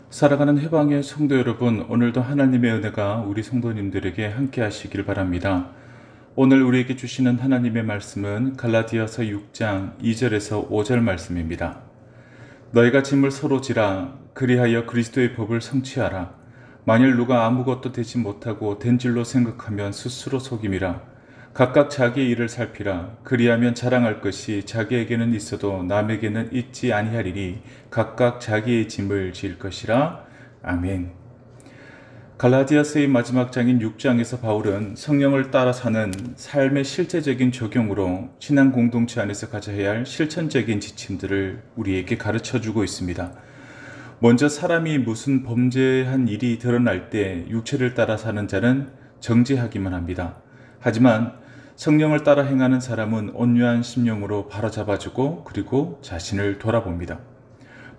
살아가는 해방의 성도 여러분, 오늘도 하나님의 은혜가 우리 성도님들에게 함께 하시길 바랍니다. 오늘 우리에게 주시는 하나님의 말씀은 갈라디아서 6장 2절에서 5절 말씀입니다. 너희가 짐을 서로 지라, 그리하여 그리스도의 법을 성취하라. 만일 누가 아무것도 되지 못하고 된 줄로 생각하면 스스로 속임이라. 각각 자기의 일을 살피라. 그리하면 자랑할 것이 자기에게는 있어도 남에게는 있지 아니하리니 각각 자기의 짐을 질 것이라. 아멘. 갈라디아서의 마지막 장인 6장에서 바울은 성령을 따라 사는 삶의 실제적인 적용으로 신앙 공동체 안에서 가져야 할 실천적인 지침들을 우리에게 가르쳐주고 있습니다. 먼저 사람이 무슨 범죄한 일이 드러날 때 육체를 따라 사는 자는 정죄하기만 합니다. 하지만 성령을 따라 행하는 사람은 온유한 심령으로 바로잡아주고 그리고 자신을 돌아봅니다.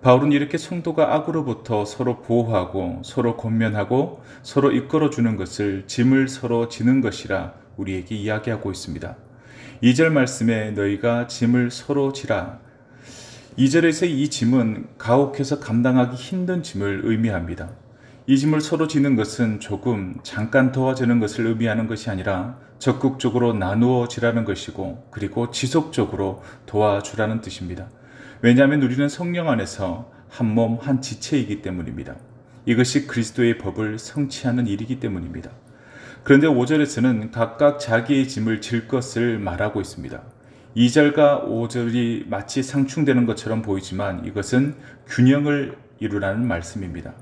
바울은 이렇게 성도가 악으로부터 서로 보호하고 서로 권면하고 서로 이끌어주는 것을 짐을 서로 지는 것이라 우리에게 이야기하고 있습니다. 2절 말씀에 너희가 짐을 서로 지라. 2절에서 이 짐은 가혹해서 감당하기 힘든 짐을 의미합니다. 이 짐을 서로 지는 것은 조금 잠깐 도와주는 것을 의미하는 것이 아니라 적극적으로 나누어 지라는 것이고 그리고 지속적으로 도와주라는 뜻입니다. 왜냐하면 우리는 성령 안에서 한 몸 한 지체이기 때문입니다. 이것이 그리스도의 법을 성취하는 일이기 때문입니다. 그런데 5절에서는 각각 자기의 짐을 질 것을 말하고 있습니다. 2절과 5절이 마치 상충되는 것처럼 보이지만 이것은 균형을 이루라는 말씀입니다.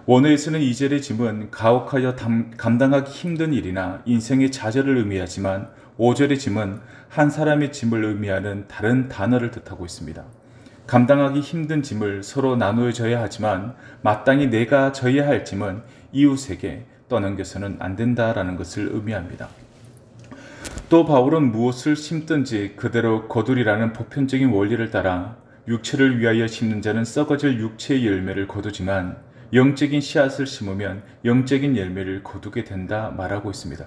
원어에서는 2절의 짐은 가혹하여 감당하기 힘든 일이나 인생의 좌절을 의미하지만 5절의 짐은 한 사람의 짐을 의미하는 다른 단어를 뜻하고 있습니다. 감당하기 힘든 짐을 서로 나누어져야 하지만 마땅히 내가 져야 할 짐은 이웃에게 떠넘겨서는 안 된다라는 것을 의미합니다. 또 바울은 무엇을 심든지 그대로 거두리라는 보편적인 원리를 따라 육체를 위하여 심는 자는 썩어질 육체의 열매를 거두지만 영적인 씨앗을 심으면 영적인 열매를 거두게 된다 말하고 있습니다.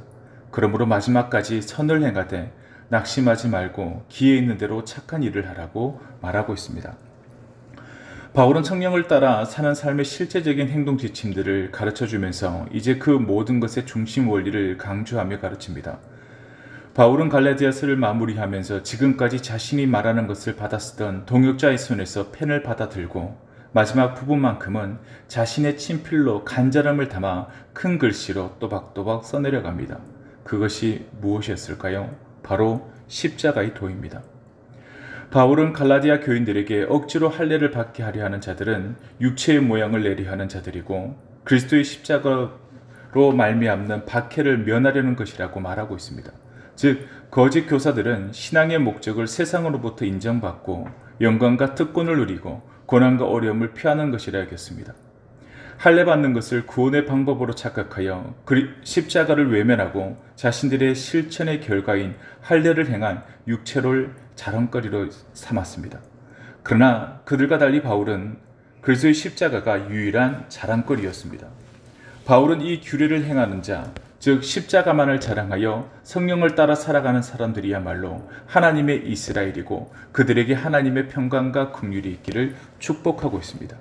그러므로 마지막까지 선을 행하되 낙심하지 말고 기회 있는 대로 착한 일을 하라고 말하고 있습니다. 바울은 성령을 따라 사는 삶의 실제적인 행동 지침들을 가르쳐주면서 이제 그 모든 것의 중심 원리를 강조하며 가르칩니다. 바울은 갈라디아서를 마무리하면서 지금까지 자신이 말하는 것을 받아쓰던 동역자의 손에서 펜을 받아들고 마지막 부분만큼은 자신의 친필로 간절함을 담아 큰 글씨로 또박또박 써내려갑니다. 그것이 무엇이었을까요? 바로 십자가의 도입니다. 바울은 갈라디아 교인들에게 억지로 할례를 받게 하려 하는 자들은 육체의 모양을 내려 하는 자들이고 그리스도의 십자가로 말미암는 박해를 면하려는 것이라고 말하고 있습니다. 즉 거짓 교사들은 신앙의 목적을 세상으로부터 인정받고 영광과 특권을 누리고 고난과 어려움을 피하는 것이라 여겼습니다. 할례 받는 것을 구원의 방법으로 착각하여 십자가를 외면하고 자신들의 실천의 결과인 할례를 행한 육체를 자랑거리로 삼았습니다. 그러나 그들과 달리 바울은 그리스도의 십자가가 유일한 자랑거리였습니다. 바울은 이 규례를 행하는 자, 즉 십자가만을 자랑하여 성령을 따라 살아가는 사람들이야말로 하나님의 이스라엘이고 그들에게 하나님의 평강과 긍휼이 있기를 축복하고 있습니다.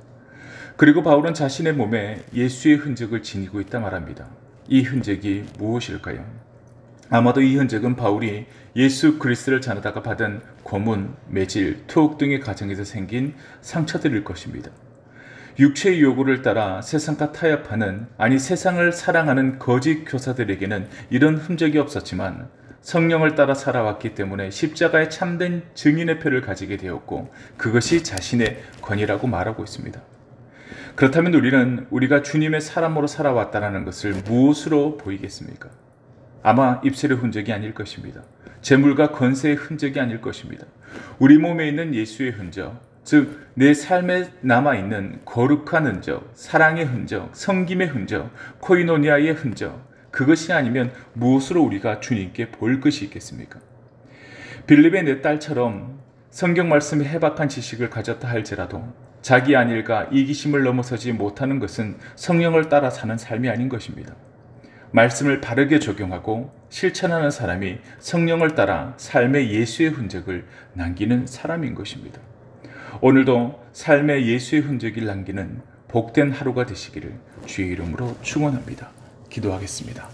그리고 바울은 자신의 몸에 예수의 흔적을 지니고 있다 말합니다. 이 흔적이 무엇일까요? 아마도 이 흔적은 바울이 예수 그리스도를 전하다가 받은 고문, 매질, 투옥 등의 과정에서 생긴 상처들일 것입니다. 육체의 요구를 따라 세상과 타협하는, 아니 세상을 사랑하는 거짓 교사들에게는 이런 흔적이 없었지만 성령을 따라 살아왔기 때문에 십자가의 참된 증인의 표를 가지게 되었고 그것이 자신의 권위라고 말하고 있습니다. 그렇다면 우리는 우리가 주님의 사람으로 살아왔다는 것을 무엇으로 보이겠습니까? 아마 입술의 흔적이 아닐 것입니다. 재물과 권세의 흔적이 아닐 것입니다. 우리 몸에 있는 예수의 흔적, 즉 내 삶에 남아있는 거룩한 흔적, 사랑의 흔적, 섬김의 흔적, 코이노니아의 흔적, 그것이 아니면 무엇으로 우리가 주님께 볼 것이 있겠습니까? 빌립의 내 딸처럼 성경 말씀에 해박한 지식을 가졌다 할지라도 자기 안일과 이기심을 넘어서지 못하는 것은 성령을 따라 사는 삶이 아닌 것입니다. 말씀을 바르게 적용하고 실천하는 사람이 성령을 따라 삶의 예수의 흔적을 남기는 사람인 것입니다. 오늘도 삶의 예수의 흔적을 남기는 복된 하루가 되시기를 주의 이름으로 축원합니다. 기도하겠습니다.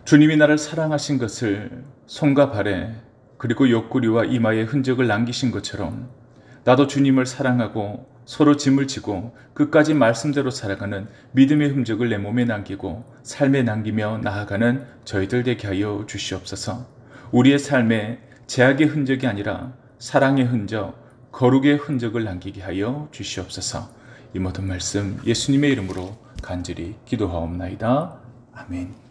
주님이 나를 사랑하신 것을 손과 발에 그리고 옆구리와 이마에 흔적을 남기신 것처럼 나도 주님을 사랑하고 서로 짐을 지고 끝까지 말씀대로 살아가는 믿음의 흔적을 내 몸에 남기고 삶에 남기며 나아가는 저희들 되게 하여 주시옵소서. 우리의 삶에 제약의 흔적이 아니라 사랑의 흔적, 거룩의 흔적을 남기게 하여 주시옵소서. 이 모든 말씀 예수님의 이름으로 간절히 기도하옵나이다. 아멘.